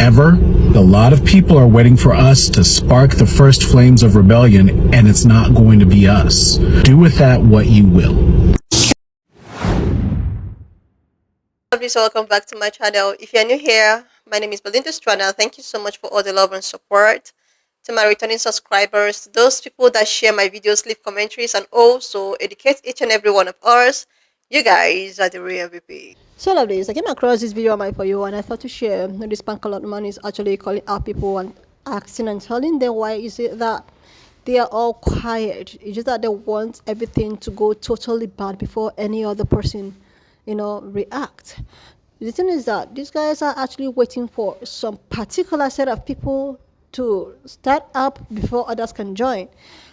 ever. A lot of people are waiting for us to spark the first flames of rebellion, and it's not going to be us. Do with that what you will. Please welcome back to my channel. If you're new here, my name is Belinda Strana. Thank you so much for all the love and support. To my returning subscribers, to those people that share my videos, leave commentaries, and also educate each and every one of us, you guys are the real MVP. So lovelies, I came across this video on my For You and I thought to share. This bank a lot of money is actually calling out people and asking and telling them why is it that they are all quiet. It's just that they want everything to go totally bad before any other person, react. The thing is that these guys are actually waiting for some particular set of people to start up before others can join.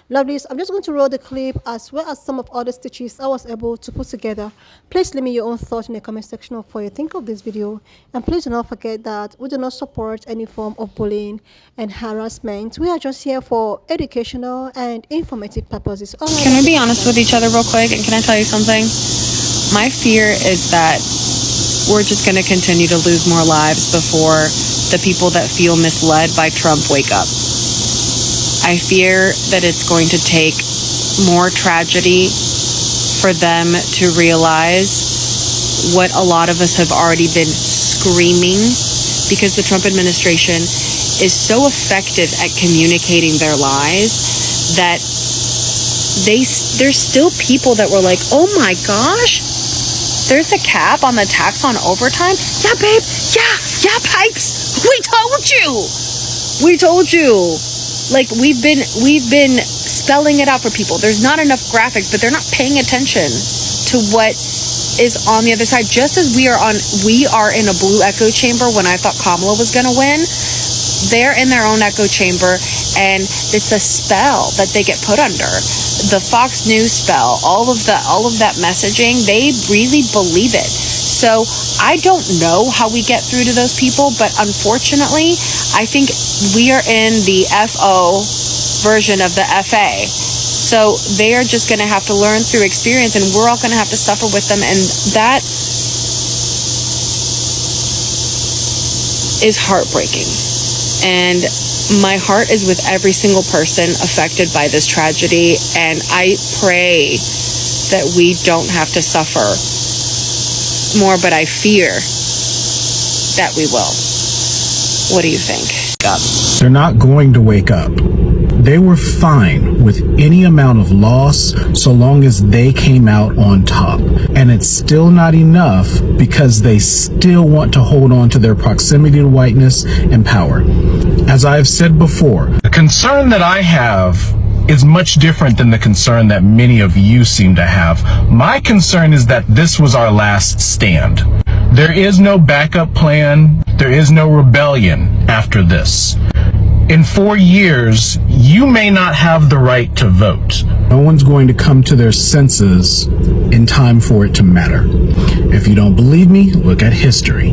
Lovelies, I'm just going to roll the clip as well as some of other stitches I was able to put together. Please leave me your own thoughts in the comment section of what you think of this video, and please do not forget that we do not support any form of bullying and harassment. We are just here for educational and informative purposes. Can we be honest with each other real quick, and can I tell you something? My fear is that we're just going to continue to lose more lives before the people that feel misled by Trump wake up. I fear that it's going to take more tragedy for them to realize what a lot of us have already been screaming, because the Trump administration is so effective at communicating their lies that there's still people that were like, oh my gosh, there's a cap on the tax on overtime. Yeah, babe. Yeah, Pipes. We told you. Like, we've been spelling it out for people. There's not enough graphics, but they're not paying attention to what is on the other side. Just as we are in a blue echo chamber when I thought Kamala was going to win. They're in their own echo chamber, and it's a spell that they get put under. The Fox News spell, all of that messaging, they really believe it. So I don't know how we get through to those people, but unfortunately, I think we are in the FO version of the FA. So they are just going to have to learn through experience, and we're all going to have to suffer with them, and that is heartbreaking. And my heart is with every single person affected by this tragedy, and I pray that we don't have to suffer more, but I fear that we will. What do you think? They're not going to wake up. They were fine with any amount of loss so long as they came out on top. And it's still not enough because they still want to hold on to their proximity to whiteness and power. As I have said before, the concern that I have is much different than the concern that many of you seem to have. My concern is that this was our last stand. There is no backup plan. There is no rebellion after this. In 4 years, you may not have the right to vote. No one's going to come to their senses in time for it to matter. If you don't believe me, look at history.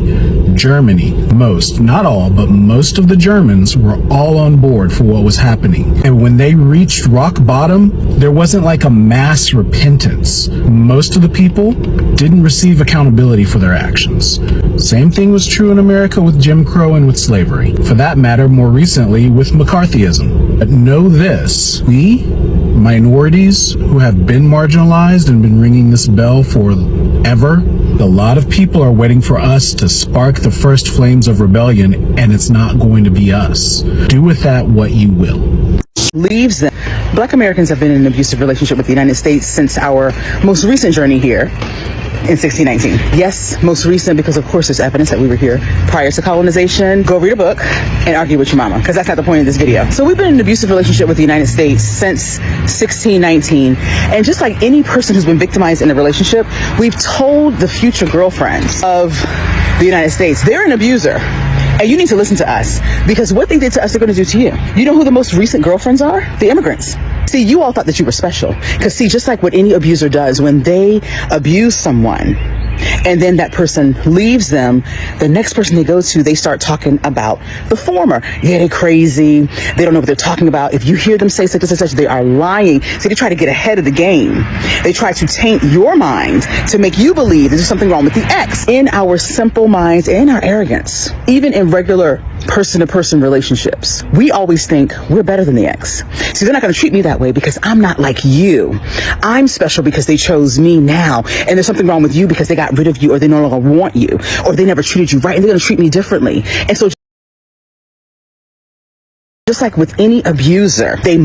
Germany, not all, but most of the Germans were all on board for what was happening. And when they reached rock bottom, there wasn't like a mass repentance. Most of the people didn't receive accountability for their actions. Same thing was true in America with Jim Crow and with slavery. For that matter, more recently with McCarthyism. But know this, we, minorities who have been marginalized and been ringing this bell forever, a lot of people are waiting for us to spark the first flames of rebellion, and it's not going to be us. Do with that what you will. Leaves them. Black Americans have been in an abusive relationship with the United States since our most recent journey here in 1619. Yes, most recent because of course there's evidence that we were here prior to colonization. Go read a book and argue with your mama, because that's not the point of this video. So we've been in an abusive relationship with the United States since 1619. And just like any person who's been victimized in a relationship, we've told the future girlfriends of the United States, they're an abuser. And you need to listen to us, because what they did to us, they're going to do to you. You know who the most recent girlfriends are? The immigrants. See, you all thought that you were special. Because see, just like what any abuser does, when they abuse someone, and then that person leaves them, the next person they go to, they start talking about the former. Yeah, they're crazy. They don't know what they're talking about. If you hear them say such and such, they are lying. So they try to get ahead of the game. They try to taint your mind to make you believe there's something wrong with the ex. In our simple minds and our arrogance, even in regular person-to-person relationships, we always think we're better than the ex. See, they're not going to treat me that way because I'm not like you. I'm special because they chose me now, and there's something wrong with you because they got rid of you, or they no longer want you, or they never treated you right, and they're going to treat me differently. And so just like with any abuser, they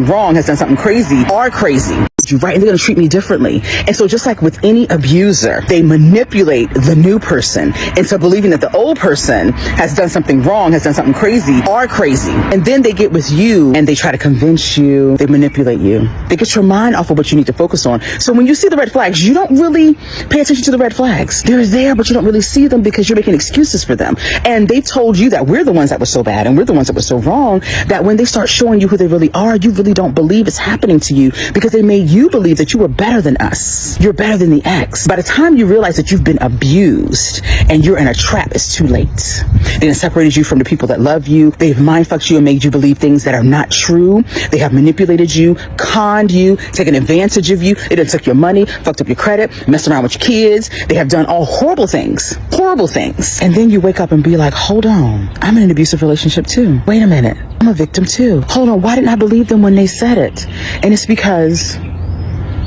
wrong, has done something crazy, are crazy, you right, and they're going to treat me differently. And so just like with any abuser, they manipulate the new person into believing that the old person has done something wrong, has done something crazy, are crazy. And then they get with you and they try to convince you, they manipulate you. They get your mind off of what you need to focus on. So when you see the red flags, you don't really pay attention to the red flags. They're there, but you don't really see them because you're making excuses for them. And they told you that we're the ones that were so bad and we're the ones that were so wrong, that when they start showing you who they really are, you really don't believe it's happening to you because they made you believe that you were better than us. You're better than the ex. By the time you realize that you've been abused and you're in a trap, it's too late. They have separated you from the people that love you. They've mind fucked you and made you believe things that are not true. They have manipulated you, conned you, taken advantage of you. They done took your money, fucked up your credit, messed around with your kids. They have done all horrible things. Horrible things. And then you wake up and be like, hold on, I'm in an abusive relationship too. Wait a minute, I'm a victim too. Hold on, why didn't I believe them when they said it? And it's because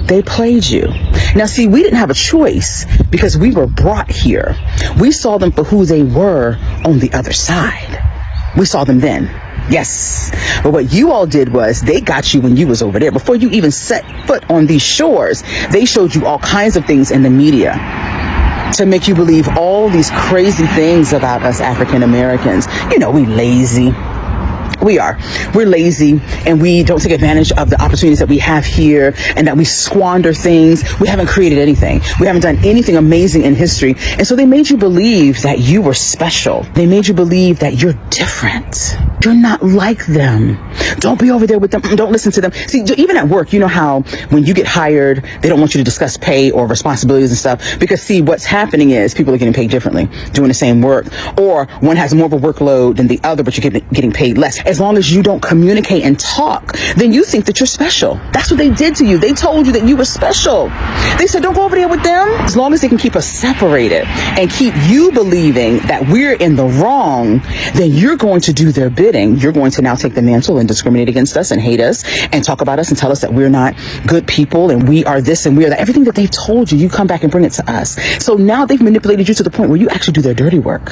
they played you. Now, see, we didn't have a choice because we were brought here. We saw them for who they were on the other side. We saw them then. Yes. But what you all did was they got you when you was over there. Before you even set foot on these shores, they showed you all kinds of things in the media to make you believe all these crazy things about us African Americans. You know, we lazy. We are. We're lazy and we don't take advantage of the opportunities that we have here, and that we squander things. We haven't created anything. We haven't done anything amazing in history. And so they made you believe that you were special. They made you believe that you're different. You're not like them. Don't be over there with them. Don't listen to them. See, even at work, you know how when you get hired, they don't want you to discuss pay or responsibilities and stuff, because see, what's happening is people are getting paid differently, doing the same work, or one has more of a workload than the other, but you're getting paid less. As long as you don't communicate and talk, then you think that you're special. That's what they did to you. They told you that you were special. They said, don't go over there with them. As long as they can keep us separated and keep you believing that we're in the wrong, then you're going to do their bidding. You're going to now take the mantle and discriminate against us and hate us and talk about us and tell us that we're not good people and we are this and we are that. Everything that they've told you, you come back and bring it to us. So now they've manipulated you to the point where you actually do their dirty work.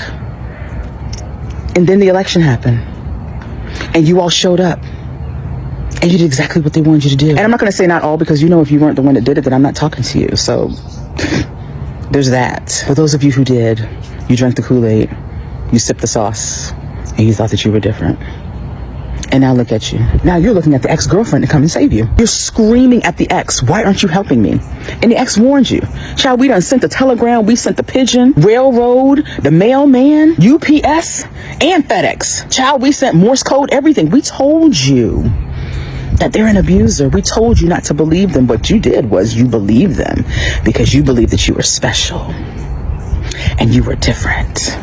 And then the election happened. And you all showed up and you did exactly what they wanted you to do. And I'm not going to say not all, because you know if you weren't the one that did it, then I'm not talking to you. So there's that. For those of you who did, you drank the Kool-Aid, you sipped the sauce, and you thought that you were different. And now look at you. Now you're looking at the ex-girlfriend to come and save you. You're screaming at the ex, why aren't you helping me? And the ex warned you. Child, we done sent the telegram, we sent the pigeon, railroad, the mailman, UPS, and FedEx. Child, we sent Morse code, everything. We told you that they're an abuser. We told you not to believe them. What you did was you believed them because you believed that you were special and you were different.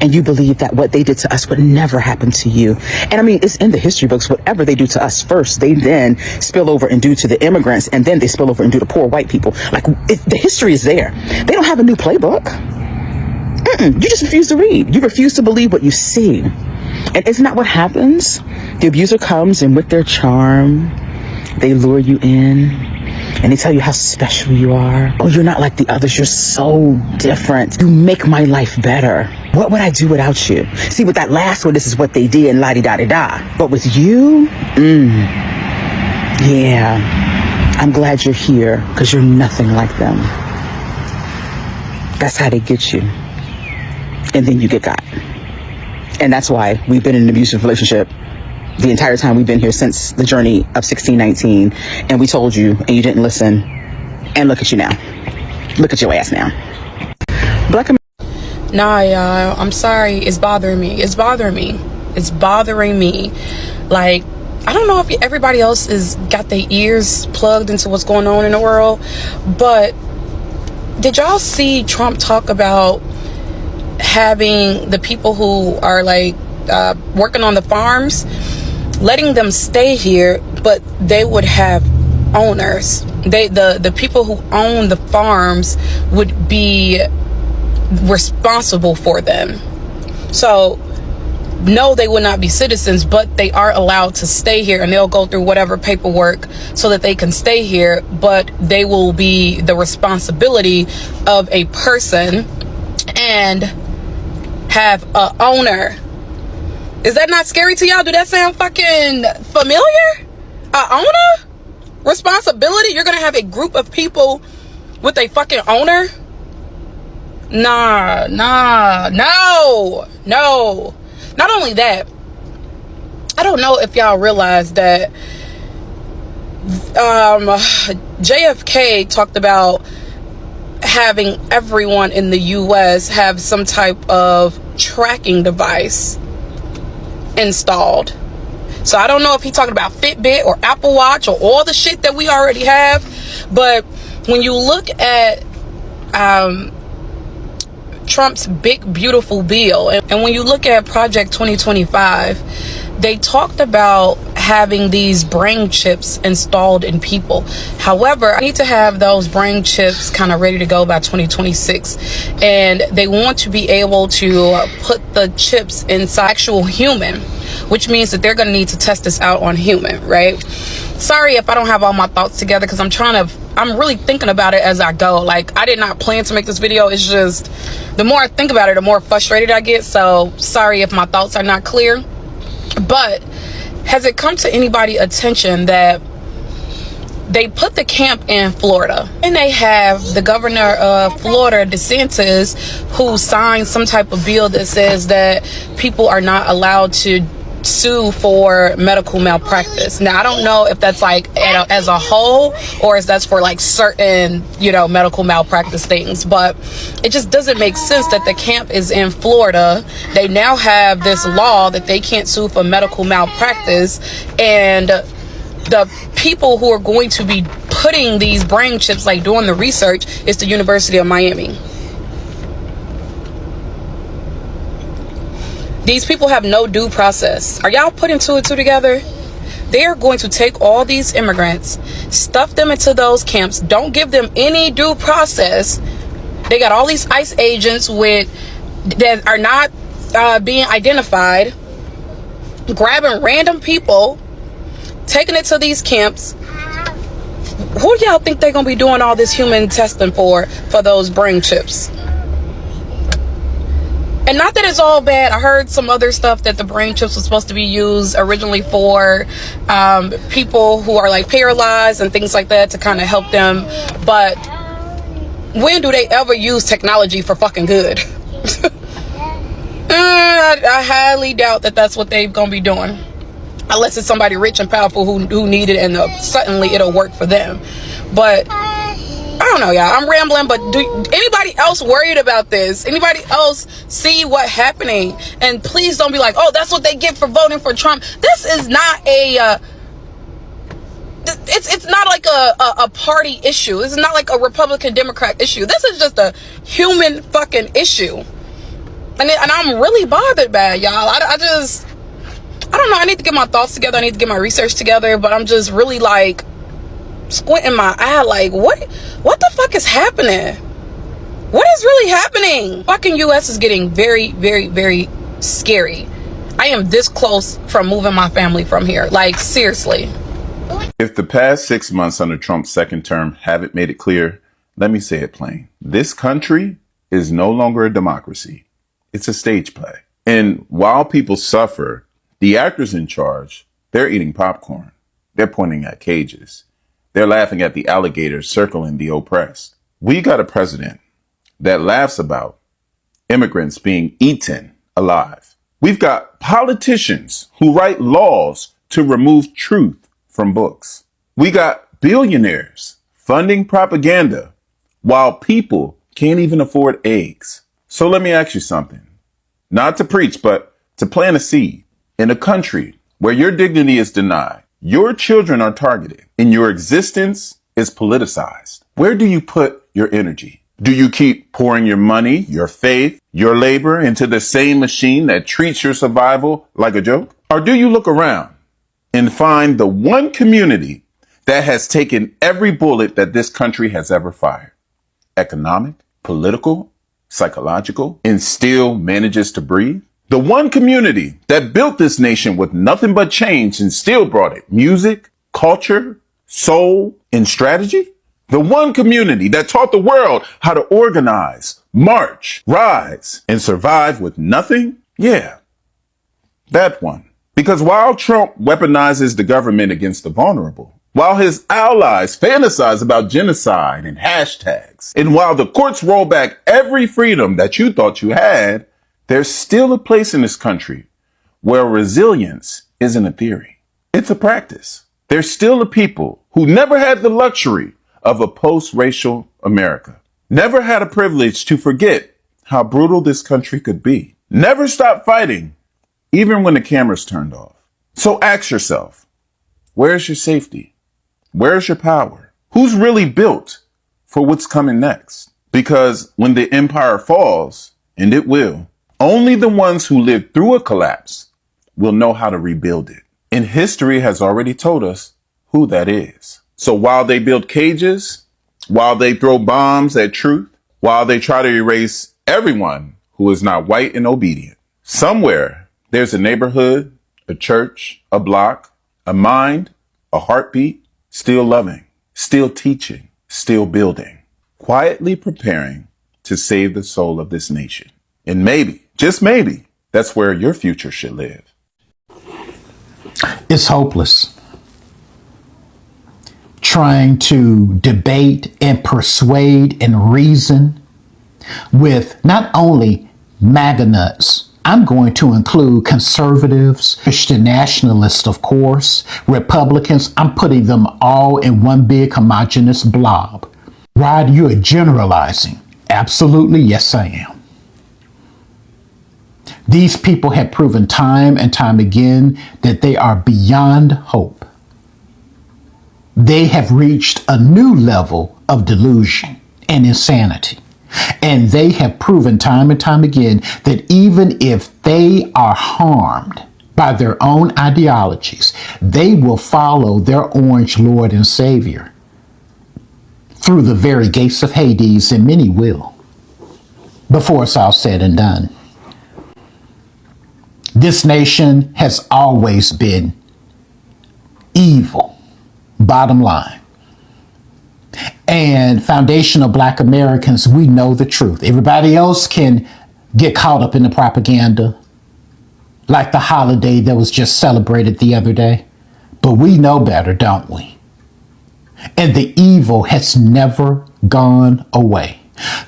And you believe that what they did to us would never happen to you. And I mean, it's in the history books. Whatever they do to us first, they then spill over and do to the immigrants, and then they spill over and do to poor white people. Like, the history is there. They don't have a new playbook. You just refuse to read. You refuse to believe what you see. And isn't that what happens? The abuser comes, and with their charm, they lure you in. And they tell you how special you are. Oh, you're not like the others. You're so different. You make my life better. What would I do without you? See, with that last one, this is what they did and la-di-da-di-da. But with you, yeah, I'm glad you're here because you're nothing like them. That's how they get you. And then you get got. And that's why we've been in an abusive relationship the entire time we've been here, since the journey of 1619, and we told you and you didn't listen, and look at you now. Look at your ass now. Nah, y'all, I'm sorry. It's bothering me. It's bothering me. It's bothering me. Like, I don't know if everybody else is got their ears plugged into what's going on in the world, but did y'all see Trump talk about having the people who are like working on the farms, letting them stay here, but they would have owners. The people who own the farms would be responsible for them. So no, they would not be citizens, but they are allowed to stay here, and they'll go through whatever paperwork so that they can stay here, but they will be the responsibility of a person and have a owner. Is that not scary to y'all? Do that sound fucking familiar? A owner? Responsibility? You're gonna have a group of people with a fucking owner? Nah, no. Not only that, I don't know if y'all realize that JFK talked about having everyone in the US have some type of tracking device installed. So I don't know if he's talking about Fitbit or Apple Watch or all the shit that we already have, but when you look at Trump's big beautiful bill, and when you look at Project 2025, they talked about having these brain chips installed in people. However, I need to have those brain chips kind of ready to go by 2026, and they want to be able to put the chips inside actual human, which means that they're going to need to test this out on human, right? Sorry if I don't have all my thoughts together, because I'm really thinking about it as I go. Like, I did not plan to make this video. It's just, the more I think about it, the more frustrated I get. So sorry if my thoughts are not clear. But has it come to anybody's attention that they put the camp in Florida, and they have the governor of Florida, DeSantis, who signed some type of bill that says that people are not allowed to sue for medical malpractice. Now, I don't know if that's like as a whole, or if that's for like certain, medical malpractice things, but it just doesn't make sense that the camp is in Florida. They now have this law that they can't sue for medical malpractice, and the people who are going to be putting these brain chips, like doing the research, is the University of Miami. These people have no due process. Are y'all putting two and two together? They are going to take all these immigrants, stuff them into those camps, don't give them any due process. They got all these ICE agents that are not being identified, grabbing random people, taking it to these camps. Who do y'all think they're going to be doing all this human testing for those brain chips? And not that it's all bad. I heard some other stuff that the brain chips was supposed to be used originally for people who are like paralyzed and things like that, to kind of help them. But when do they ever use technology for fucking good? I highly doubt that that's what they're gonna be doing, unless it's somebody rich and powerful who need it, and suddenly it'll work for them. But I don't know, y'all. I'm rambling, but do anybody else worried about this? Anybody else see what's happening? And please don't be like, oh, that's what they get for voting for Trump. This is not it's not like a party issue. This is not like a Republican Democrat issue. This is just a human fucking issue. And I'm really bothered by it, y'all. I don't know. I need to get my thoughts together. I need to get my research together, but I'm just really like squinting my eye like, what the fuck is happening? What is really happening? Fucking US is getting very, very, very scary. I am this close from moving my family from here. Like, seriously. If the past 6 months under Trump's second term haven't made it clear, let me say it plain. This country is no longer a democracy. It's a stage play. And while people suffer, the actors in charge, they're eating popcorn. They're pointing at cages. They're laughing at the alligators circling the oppressed. We got a president that laughs about immigrants being eaten alive. We've got politicians who write laws to remove truth from books. We got billionaires funding propaganda while people can't even afford eggs. So let me ask you something. Not to preach, but to plant a seed. In a country where your dignity is denied, your children are targeted, and your existence is politicized, where do you put your energy? Do you keep pouring your money, your faith, your labor into the same machine that treats your survival like a joke? Or do you look around and find the one community that has taken every bullet that this country has ever fired? Economic, political, psychological, and still manages to breathe? The one community that built this nation with nothing but change and still brought it music, culture, soul, and strategy? The one community that taught the world how to organize, march, rise, and survive with nothing? Yeah, that one. Because while Trump weaponizes the government against the vulnerable, while his allies fantasize about genocide and hashtags, and while the courts roll back every freedom that you thought you had, there's still a place in this country where resilience isn't a theory. It's a practice. There's still a people who never had the luxury of a post-racial America, never had a privilege to forget how brutal this country could be, never stopped fighting, even when the cameras turned off. So ask yourself, where's your safety? Where's your power? Who's really built for what's coming next? Because when the empire falls, and it will, only the ones who lived through a collapse will know how to rebuild it. And history has already told us who that is. So while they build cages, while they throw bombs at truth, while they try to erase everyone who is not white and obedient, somewhere there's a neighborhood, a church, a block, a mind, a heartbeat, still loving, still teaching, still building, quietly preparing to save the soul of this nation. And maybe, just maybe, that's where your future should live. It's hopeless. Trying to debate and persuade and reason with not only MAGA nuts, I'm going to include conservatives, Christian nationalists, of course, Republicans. I'm putting them all in one big homogenous blob. Rod, you are generalizing. Absolutely, yes, I am. These people have proven time and time again that they are beyond hope. They have reached a new level of delusion and insanity. And they have proven time and time again that even if they are harmed by their own ideologies, they will follow their orange Lord and Savior through the very gates of Hades, and many will, before it's all said and done. This nation has always been evil, bottom line. And foundational Black Americans, we know the truth. Everybody else can get caught up in the propaganda, like the holiday that was just celebrated the other day. But we know better, don't we? And the evil has never gone away.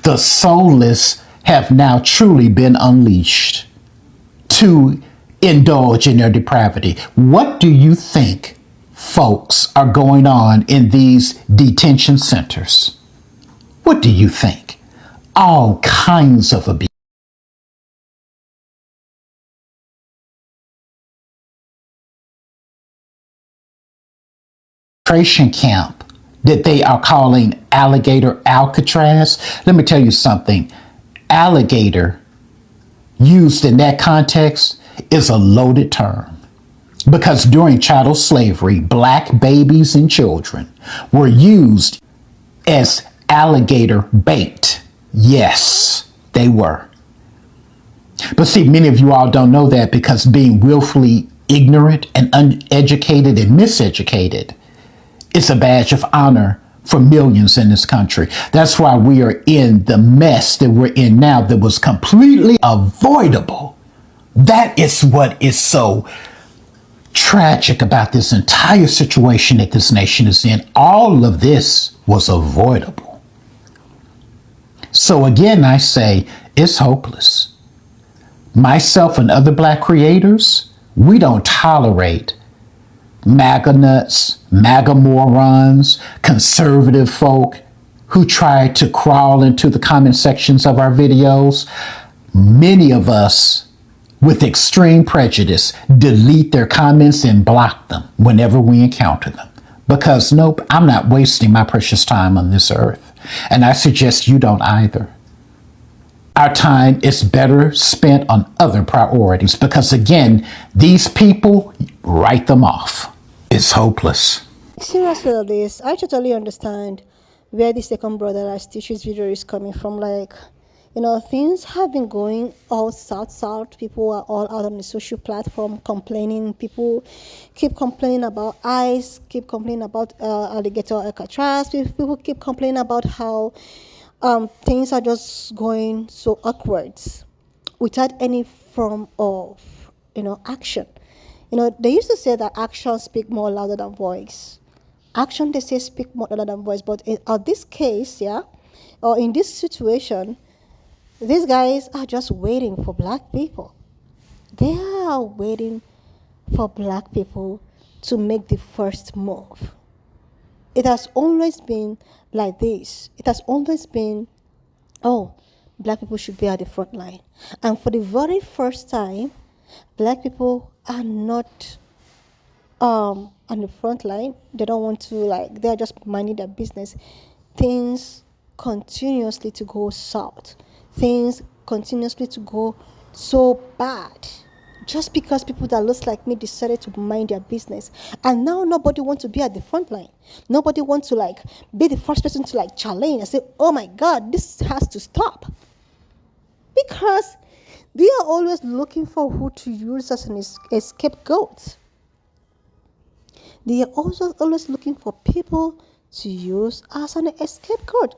The soulless have now truly been unleashed to indulge in their depravity. What do you think, folks, are going on in these detention centers? What do you think? All kinds of abuse. Camp that they are calling Alligator Alcatraz. Let me tell you something. Alligator, used in that context, is a loaded term. Because during chattel slavery, Black babies and children were used as alligator bait. Yes, they were. But see, many of you all don't know that, because being willfully ignorant and uneducated and miseducated is a badge of honor for millions in this country. That's why we are in the mess that we're in now that was completely avoidable. That is what is so tragic about this entire situation that this nation is in. All of this was avoidable. So again, I say it's hopeless. Myself and other Black creators, we don't tolerate MAGA nuts, MAGA morons, conservative folk who try to crawl into the comment sections of our videos. Many of us with extreme prejudice delete their comments and block them whenever we encounter them. Because nope, I'm not wasting my precious time on this earth. And I suggest you don't either. Our time is better spent on other priorities because, again, these people write them off. It's hopeless. Seriously, this I totally understand where the second brother as teacher's video is coming from. Like, things have been going all south. People are all out on the social platform complaining. People keep complaining about ICE, keep complaining about alligator Alcatraz. People keep complaining about how things are just going so awkward without any form of action. They used to say that actions speak more louder than voice. Action, they say, speak more louder than voice. But in this case, or in this situation, these guys are just waiting for black people. They are waiting for black people to make the first move. It has always been like this. It has always been, oh, black people should be at the front line. And for the very first time, black people are not on the front line. They don't want to, they're just minding their business. Things continuously to go south. Things continuously to go so bad. Just because people that looks like me decided to mind their business. And now nobody wants to be at the front line. Nobody wants to be the first person to challenge and say, oh my God, this has to stop. Because they are always looking for who to use as a scapegoat. They are also always looking for people to use as an scapegoat.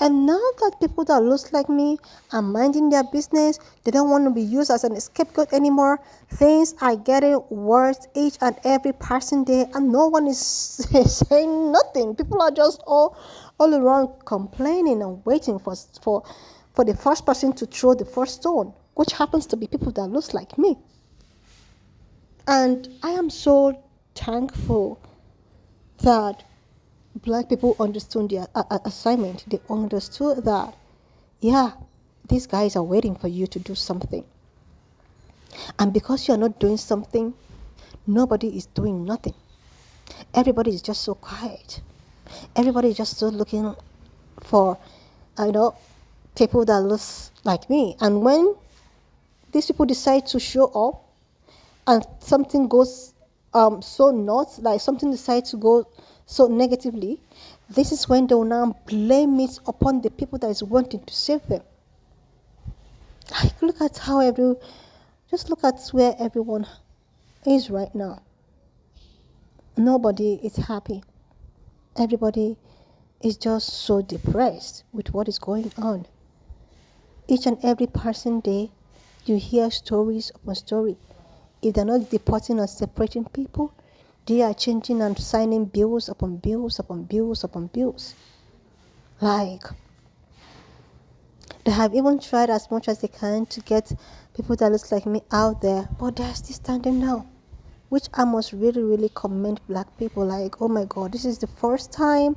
And now that people that looks like me are minding their business, they don't want to be used as an scapegoat anymore. Things are getting worse each and every passing day, and no one is saying nothing. People are just all around complaining and waiting for the first person to throw the first stone, which happens to be people that looks like me. And I am so thankful that black people understood their assignment. They understood that, these guys are waiting for you to do something. And because you're not doing something, nobody is doing nothing. Everybody is just so quiet. Everybody is just so looking for, people that look like me. And when these people decide to show up and something goes so north, something decides to go so negatively, this is when they will now blame it upon the people that is wanting to save them. Look at just look at where everyone is right now. Nobody is happy. Everybody is just so depressed with what is going on. Each and every passing day, you hear stories upon story. If they're not deporting or separating people, they are changing and signing bills upon bills upon bills upon bills. They have even tried as much as they can to get people that looks like me out there, but they're still standing down, which I must really, really commend black people. Oh my God, this is the first time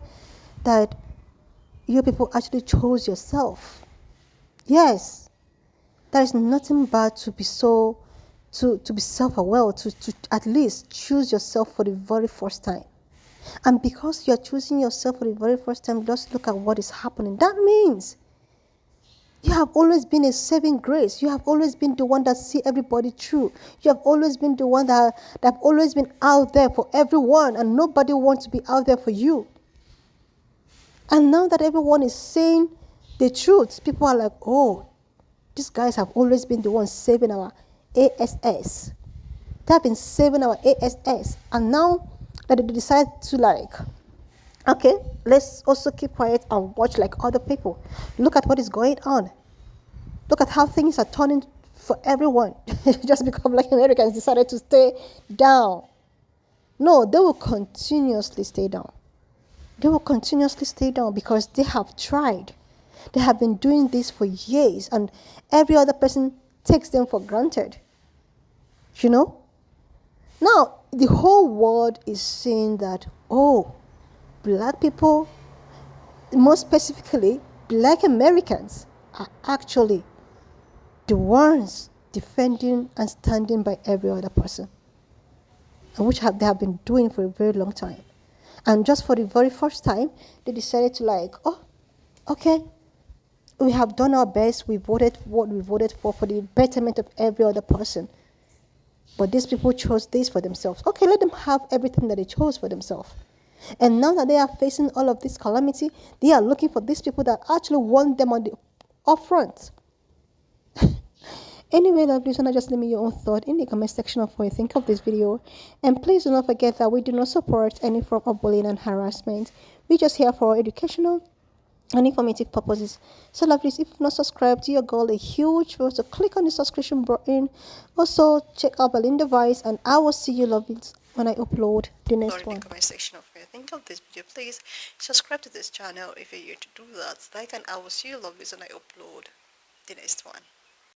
that you people actually chose yourself. Yes, there is nothing bad to be to be self-aware, to at least choose yourself for the very first time. And because you're choosing yourself for the very first time, just look at what is happening. That means you have always been a saving grace. You have always been the one that see everybody through. You have always been the one that have always been out there for everyone, and nobody wants to be out there for you. And now that everyone is saying the truth, people are like, oh, these guys have always been the ones saving our ASS. They have been saving our ASS. And now that they decide to okay, let's also keep quiet and watch like other people. Look at what is going on. Look at how things are turning for everyone. Just because Black Americans decided to stay down. No, they will continuously stay down. They will continuously stay down because they have tried. They have been doing this for years, and every other person takes them for granted. Now, the whole world is saying that, oh, black people, more specifically, Black Americans, are actually the ones defending and standing by every other person, and which they have been doing for a very long time. And just for the very first time, they decided to like, oh, okay, we have done our best. We voted what we voted for the betterment of every other person. But these people chose this for themselves. Okay, let them have everything that they chose for themselves. And now that they are facing all of this calamity, they are looking for these people that actually want them on the upfront. Anyway, lovelies, and just leave me your own thought in the comment section of what you think of this video. And please do not forget that we do not support any form of bullying and harassment. We're just here for educational and informative purposes. So lovelies, if you've not subscribed to your girl, a huge favor to click on the subscription button. Also check out Belinda Vice, and I will see you lovelies when I upload the next one. In the comment section of what you think of this video. Please subscribe to this channel if you're here to do that. Like, and I will see you lovelies when I upload the next one.